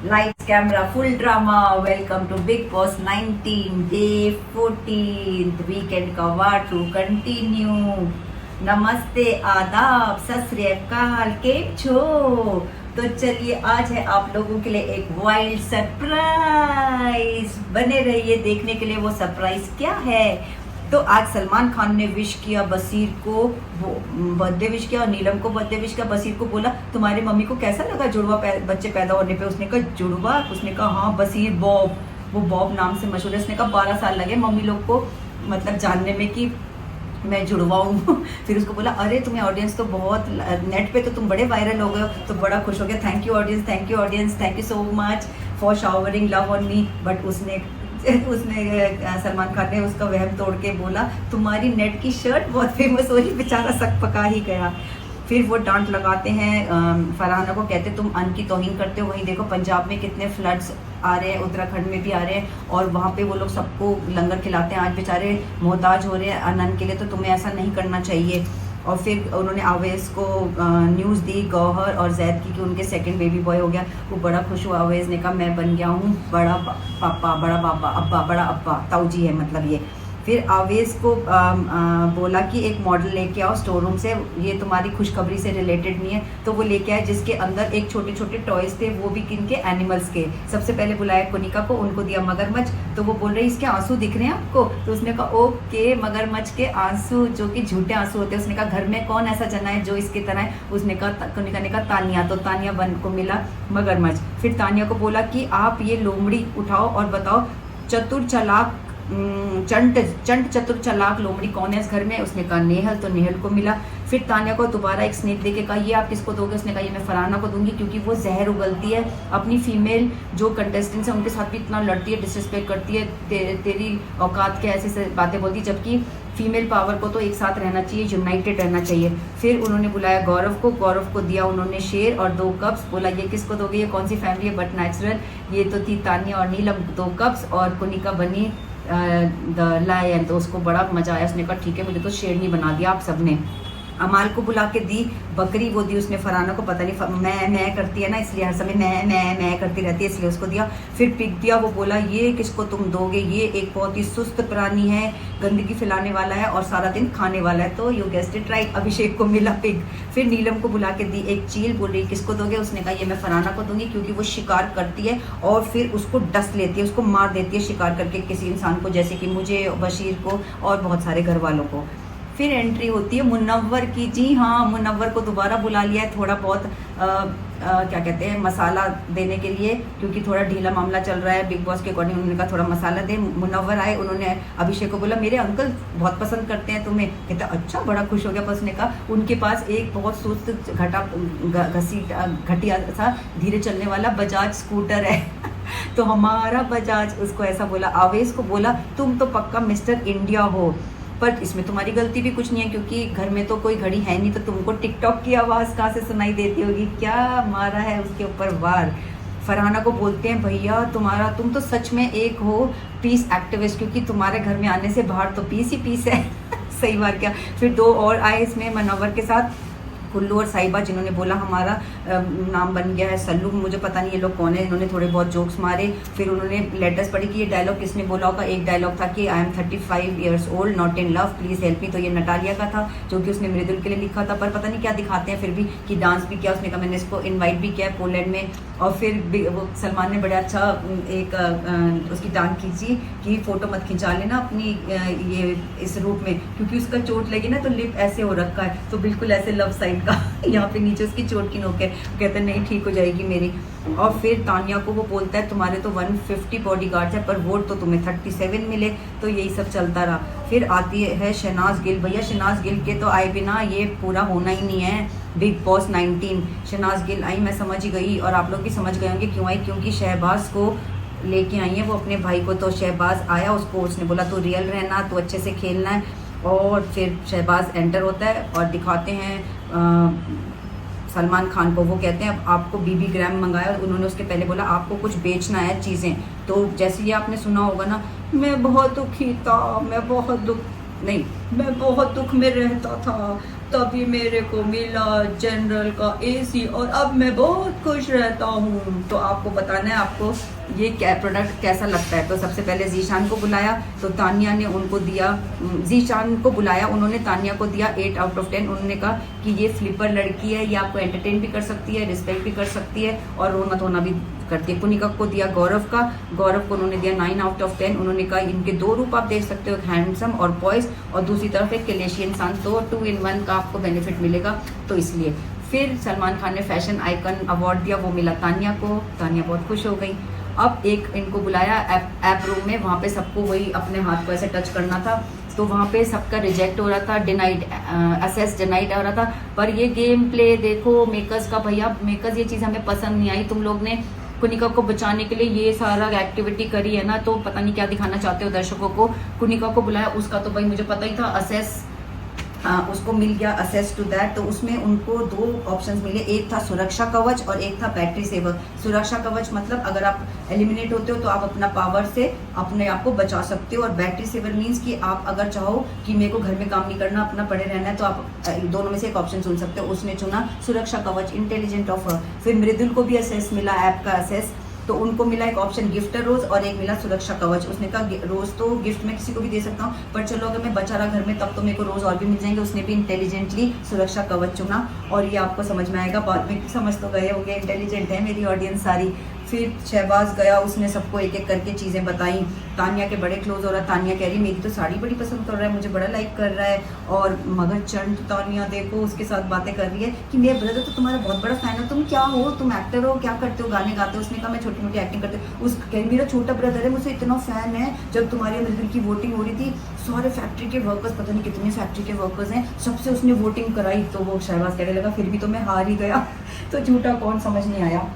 Lights, camera, full drama. Welcome to Big Boss 19, day 14th. Weekend का वार to continue. नमस्ते, आदाब, सत श्री अकाल, केम छो. तो चलिए आज है आप लोगों के लिए एक वाइल्ड सरप्राइज. बने रहिए देखने के लिए वो सरप्राइज क्या है. तो आज सलमान खान ने विश किया बसीर को, बर्थडे विश किया, और नीलम को बर्थडे विश किया. बसीर को बोला तुम्हारी मम्मी को कैसा लगा जुड़वा बच्चे पैदा होने पे. उसने कहा जुड़वा. उसने कहा हाँ बसीर बॉब, वो बॉब नाम से मशहूर है. उसने कहा 12 साल लगे मम्मी लोग को मतलब जानने में कि मैं जुड़वा हूँ. फिर उसको बोला अरे तुम्हें ऑडियंस तो बहुत, नेट पे तो तुम बड़े वायरल हो गए हो. तो बड़ा खुश हो गया. Thank you audience, thank you audience, thank you so much for showering love on me. But उसने सलमान खान ने उसका वहम तोड़ के बोला तुम्हारी नेट की शर्ट बहुत फेमस हो रही. बेचारा सक पका ही गया. फिर वो डांट लगाते हैं फरहाना को, कहते तुम अन्न की तौहीन करते हो. वहीं देखो पंजाब में कितने फ्लड्स आ रहे हैं, उत्तराखंड में भी आ रहे हैं, और वहाँ पे वो लोग सबको लंगर खिलाते हैं. आज बेचारे मोहताज हो रहे हैं अन्न के लिए, तो तुम्हें ऐसा नहीं करना चाहिए. और फिर उन्होंने आवेज़ को न्यूज़ दी गौहर और जैद की कि उनके सेकंड बेबी बॉय हो गया. वो बड़ा खुश हुआ. आवेज़ ने कहा मैं बन गया हूँ बड़ा पापा, बड़ा पापा, अब्बा, बड़ा अब्बा, ताऊजी है मतलब ये. फिर आवेज़ को बोला कि एक मॉडल लेके आओ स्टोर रूम से, ये तुम्हारी खुशखबरी से रिलेटेड नहीं है. तो वो लेके आए जिसके अंदर एक छोटे छोटे टॉयज़ थे, वो भी किन के, एनिमल्स के. सबसे पहले बुलाया कोनिका को, उनको दिया मगरमच्छ. तो वो बोल रही इसके आंसू दिख रहे हैं आपको. तो उसने कहा ओके मगरमच्छ के आंसू जो कि झूठे आंसू होते हैं. उसने कहा घर में कौन ऐसा जना है जो इसकी तरह है. उसने कहा, कोनिका ने कहा तानिया. तो तानिया बन को मिला मगरमच्छ. फिर तानिया को बोला कि आप ये लोमड़ी उठाओ और बताओ चतुर चालाक चंट चतुर चालाक लोमड़ी कौन है इस घर में. उसने कहा नेहल. तो नेहल को मिला. फिर तानिया को दोबारा एक स्नेक देके कहा ये आप किसको दोगे. उसने कहा ये मैं फरहाना को दूंगी क्योंकि वो जहर उगलती है, अपनी फीमेल जो कंटेस्टेंट्स हैं उनके साथ भी इतना लड़ती है, डिसरिस्पेक्ट करती है, तेरी औकात के ऐसे बातें बोलती है. जबकि फीमेल पावर को तो एक साथ रहना चाहिए, यूनाइटेड रहना चाहिए. फिर उन्होंने बुलाया गौरव को दिया उन्होंने शेर और 2 कप्स. बोला ये किसको दोगे, ये कौन सी फैमिली है बट नेचुरल. ये तो थी तानिया और नीलम 2 कप्स, और कोनिका बनी द लायन. तो उसको बड़ा मजा आया. उसने कहा ठीक है मुझे तो शेरनी बना दिया आप सबने. अमाल को बुला के दी बकरी, वो दी उसने फरहाना को. पता नहीं मैं करती है ना, इसलिए हर समय मैं करती रहती है, इसलिए उसको दिया. फिर पिग दिया. वो बोला ये किसको तुम दोगे, ये एक बहुत ही सुस्त प्राणी है, गंदगी फैलाने वाला है और सारा दिन खाने वाला है. तो यू गेस्ड इट राइट, अभिषेक को मिला पिग. फिर नीलम को बुला के दी एक चील. बोल रही किसको दोगे. उसने कहा ये मैं फरहाना को दूंगी क्योंकि वो शिकार करती है और फिर उसको डस लेती है, उसको मार देती है शिकार करके किसी इंसान को, जैसे कि मुझे, बशीर को और बहुत सारे घर वालों को. फिर एंट्री होती है मुनव्वर की. जी हाँ, मुनव्वर को दोबारा बुला लिया है थोड़ा बहुत क्या कहते हैं मसाला देने के लिए, क्योंकि थोड़ा ढीला मामला चल रहा है बिग बॉस के अकॉर्डिंग. उन्होंने कहा थोड़ा मसाला दे. मुनव्वर आए. उन्होंने अभिषेक को बोला मेरे अंकल बहुत पसंद करते हैं तुम्हें. कहता अच्छा, बड़ा खुश हो गया. पर उसने कहा उनके पास एक बहुत सुस्त घटिया सा धीरे चलने वाला बजाज स्कूटर है. तो हमारा बजाज, उसको ऐसा बोला. आवेश को बोला तुम तो पक्का मिस्टर इंडिया हो, पर इसमें तुम्हारी गलती भी कुछ नहीं है क्योंकि घर में तो कोई घड़ी है नहीं, तो तुमको टिकटॉक की आवाज़ कहाँ से सुनाई देती होगी. क्या मारा है उसके ऊपर वार. फरहाना को बोलते हैं भैया तुम तो सच में एक हो पीस एक्टिविस्ट, क्योंकि तुम्हारे घर में आने से बाहर तो पीस ही पीस है. सही बात. क्या फिर 2 और आए इसमें मनोवर के साथ, कुल्लू और साहिबा, जिन्होंने बोला हमारा नाम बन गया है सल्लू. मुझे पता नहीं ये लोग कौन है. इन्होंने थोड़े बहुत जोक्स मारे. फिर उन्होंने लेटर्स पढ़ी कि ये डायलॉग किसने बोला होगा. एक डायलॉग था कि I am 35 years old not in love please help me. तो ये नटालिया का था जो कि उसने मृदुल के लिए लिखा था, पर पता नहीं क्या दिखाते हैं. फिर भी कि डांस भी किया. उसने कहा मैंने इसको इन्वाइट भी किया पोलैंड में. और फिर वो सलमान ने बड़ा अच्छा एक उसकी टांग खींची कि फ़ोटो मत खिंचा लेना अपनी ये इस रूप में, क्योंकि उसका चोट लगी ना तो लिप ऐसे हो रखा है, तो बिल्कुल ऐसे लव साइड का यहाँ पे नीचे उसकी चोट की नोक है. कहते नहीं ठीक हो जाएगी मेरी. और फिर तानिया को वो बोलता है तुम्हारे तो 150 बॉडीगार्ड्स है पर वोट तो तुम्हें 37 मिले. तो यही सब चलता रहा. फिर आती है शहनाज गिल. भैया शहनाज गिल के तो आए बिना ये पूरा होना ही नहीं है बिग बॉस 19. शहनाज गिल आई, मैं समझ ही गई और आप लोग भी समझ गए होंगे क्यों आई, क्योंकि शहबाज को लेके आई है वो अपने भाई को. तो शहबाज आया, उसको उसने बोला तू रियल रहना, तू अच्छे से खेलना है. और फिर शहबाज एंटर होता है और दिखाते हैं सलमान खान को. वो कहते हैं आपको बीबी ग्राम मंगाया. उन्होंने उसके पहले बोला आपको कुछ बेचना है चीज़ें. तो जैसे ये आपने सुना होगा ना, मैं बहुत दुखी था, मैं बहुत दुख में रहता था, तभी मेरे को मिला जनरल का एसी और अब मैं बहुत खुश रहता हूँ। तो आपको बताना है आपको ये क्या प्रोडक्ट कैसा लगता है। तो सबसे पहले जीशान को बुलाया तो तानिया ने उनको दिया, जीशान को बुलाया, उन्होंने तानिया को दिया 8 आउट ऑफ 10। उन्होंने कहा कि ये फ्लिपर लड़की है, ये आपको एंटरटेन भी कर सकती है, रिस्पेक्ट भी कर सकती है और रोना धोना भी करती है। कुनिका को दिया गौरव को उन्होंने दिया 9 आउट ऑफ 10। उन्होंने कहा इनके 2 रूप आप देख सकते हो, हैंडसम और पॉइस, और दूसरी तरफ एक कैलेशियन सन, तो 2 in 1 का आपको बेनिफिट मिलेगा। तो इसलिए फिर सलमान खान ने फैशन आइकन अवार्ड दिया, वो मिला तानिया को। तानिया बहुत खुश हो गई। अब एक इनको बुलाया ऐप रूम में, वहाँ पे सबको वही अपने हाथ को ऐसे टच करना था, तो वहाँ पे सबका रिजेक्ट हो रहा था, डिनाइड, असेस डिनाइड हो रहा था। पर ये गेम प्ले देखो मेकर्स का, भैया मेकर्स ये चीज़ हमें पसंद नहीं आई। तुम लोग ने कुनिका को बचाने के लिए ये सारा एक्टिविटी करी है ना, तो पता नहीं क्या दिखाना चाहते हो दर्शकों को। कुनिका को बुलाया, उसका तो भाई मुझे पता ही था, असेस उसको मिल गया असेस टू दैट। तो उसमें उनको 2 ऑप्शंस मिले, एक था सुरक्षा कवच और एक था बैटरी सेवर। सुरक्षा कवच मतलब अगर आप एलिमिनेट होते हो तो आप अपना पावर से अपने आप को बचा सकते हो, और बैटरी सेवर मीन्स कि आप अगर चाहो कि मेरे को घर में काम नहीं करना, अपना पड़े रहना है, तो आप दोनों में से एक ऑप्शन चुन सकते हो। उसने चुना सुरक्षा कवच, इंटेलिजेंट ऑफ हर। फिर मृदुल को भी असेस मिला, ऐप का असेस, तो उनको मिला एक ऑप्शन गिफ्टर रोज और एक मिला सुरक्षा कवच। उसने कहा रोज तो गिफ्ट में किसी को भी दे सकता हूँ, पर चलो अगर मैं बचा रहा घर में तब तो मेरे को रोज और भी मिल जाएंगे। उसने भी इंटेलिजेंटली सुरक्षा कवच चुना, और ये आपको समझ में आएगा बाद में, समझ तो गए होंगे, इंटेलिजेंट है मेरी ऑडियंस सारी। फिर शहबाज गया, उसने सबको एक एक करके चीज़ें बताई। तानिया के बड़े क्लोज हो रहा, तानिया कह रही मेरी तो साड़ी बड़ी पसंद कर रहा है, मुझे बड़ा लाइक कर रहा है। और मगर चंद तानिया देखो उसके साथ बातें कर रही है कि मेरा ब्रदर तो तुम्हारा बहुत बड़ा फैन है, तुम क्या हो, तुम एक्टर हो, क्या करते हो, गाने गाते हो। उसने कहा मैं छोटी मोटी एक्टिंग करती हूँ। उस कह मेरा छोटा ब्रदर है, मुझसे इतना फैन है, जब तुम्हारी मृदुल की वोटिंग हो रही थी सारे फैक्ट्री के वर्कर्स, पता नहीं कितने फैक्ट्री के वर्कर्स हैं, सबसे उसने वोटिंग कराई। तो वो शहबाज कहने लगा फिर भी तो मैं हार ही गया। तो झूठा कौन समझ नहीं आया।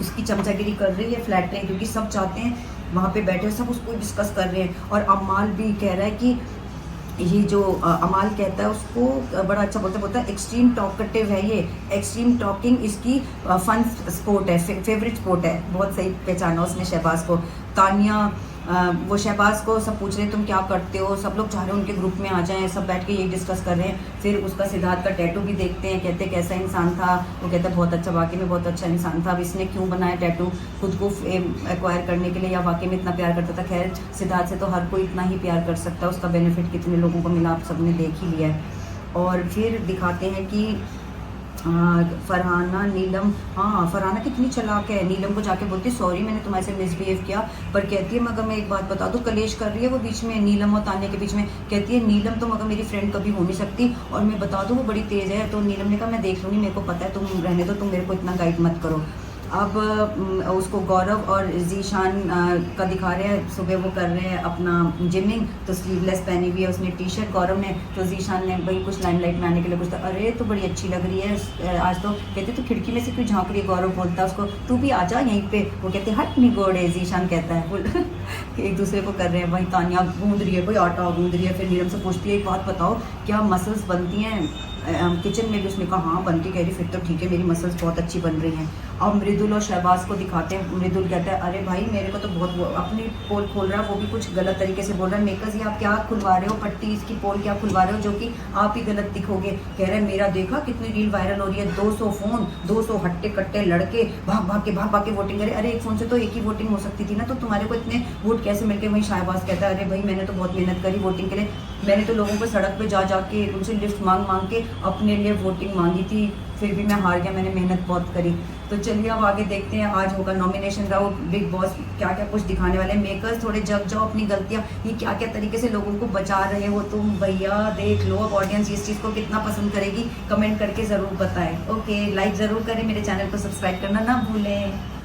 उसकी चमचागिरी कर रही है, फ्लैटरिंग, क्योंकि सब चाहते हैं वहाँ पे बैठे, सब उसको डिस्कस कर रहे हैं। और अमाल भी कह रहा है कि ये जो अमाल कहता है उसको बड़ा अच्छा बोलता है एक्सट्रीम टॉकटिव है, ये एक्सट्रीम टॉकिंग इसकी फन स्पोर्ट है, फेवरेट स्पोर्ट है। बहुत सही पहचाना उसने शहबाज को। तानिया वो शहबाज को सब पूछ रहे हैं तुम क्या करते हो, सब लोग चाह रहे हैं उनके ग्रुप में आ जाएं, सब बैठ के ये डिस्कस कर रहे हैं। फिर उसका सिद्धार्थ का टैटू भी देखते हैं, कहते हैं कैसा इंसान था, वो कहता है बहुत अच्छा, वाकई में बहुत अच्छा इंसान था। अब इसने क्यों बनाया टैटू, खुद को एक्वायर करने के लिए या वाकई में इतना प्यार करता था। खैर सिद्धार्थ से तो हर कोई इतना ही प्यार कर सकता है, उसका बेनिफिट कितने लोगों को मिला आप सबने देख ही लिया है। और फिर दिखाते हैं कि फरहाना नीलम, हाँ फरहाना कितनी चालाक है, नीलम को जाके बोलती सॉरी मैंने तुम्हारे से मिसबिहेव किया, पर कहती है मगर मैं एक बात बता दूँ, कलेश कर रही है वो बीच में नीलम और तानिया के बीच में, कहती है नीलम तो मगर मेरी फ्रेंड कभी हो नहीं सकती, और मैं बता दूँ वो बड़ी तेज़ है। तो नीलम ने कहा मैं देख लूँगी, मेरे को पता है, तुम रहने दो, तुम मेरे को इतना गाइड मत करो। अब उसको गौरव और जीशान का दिखा रहे हैं, सुबह वो कर रहे हैं अपना जिमिंग, तो स्लीवलेस पहनी हुई है उसने टी शर्ट गौरव ने। तो जीशान ने भाई कुछ लाइमलाइट में आने के लिए कुछ, अरे तो बड़ी अच्छी लग रही है आज, तो कहते तो खिड़की में से क्यों झांक रही है। गौरव बोलता है उसको तू भी आ जा यहीं पे, वो कहते हट नहीं गोड़े, जीशान कहता है एक दूसरे को कर रहे हैं। वही तानिया गूंद रही है, कोई आटा गूंद रही है। फिर नीलम से पूछती है एक बात बताओ क्या मसल्स बनती हैं किचन में भी, उसने कहा हाँ बनती, कह रही फिर तो ठीक है मेरी मसल्स बहुत अच्छी बन रही हैं। अब मृदुल और शहबाज को दिखाते हैं, मृदुल कहता है अरे भाई मेरे को तो बहुत, अपनी पोल खोल रहा है, वो भी कुछ गलत तरीके से बोल रहा है, मेकर्स ये आप क्या खुलवा रहे हो, पट्टी इसकी पोल क्या खुलवा रहे हो जो कि आप ही गलत दिखोगे। कह रहे हैं मेरा देखा कितनी रील वायरल हो रही है, 200 फ़ोन, 200 हट्टे कट्टे लड़के भाग भाग के वोटिंग करे। अरे एक फ़ोन से तो एक ही वोटिंग हो सकती थी ना, तो तुम्हारे को इतने वोट कैसे मिल गए। वहीं शहबाज कहता है अरे भाई मैंने तो बहुत मेहनत करी वोटिंग के लिए, मैंने तो लोगों को सड़क पे जा के उनसे लिफ्ट मांग के अपने लिए वोटिंग मांगी थी, फिर भी मैं हार गया, मैंने मेहनत बहुत करी। तो चलिए अब आगे देखते हैं, आज होगा नॉमिनेशन राउंड, बिग बॉस क्या क्या कुछ दिखाने वाले हैं। मेकर्स थोड़े जग जाओ अपनी गलतियाँ, ये क्या क्या तरीके से लोगों को बचा रहे हो तुम भैया, देख लो अब ऑडियंस इस चीज़ को कितना पसंद करेगी, कमेंट करके ज़रूर बताएं। ओके लाइक ज़रूर करें, मेरे चैनल को सब्सक्राइब करना ना भूलें।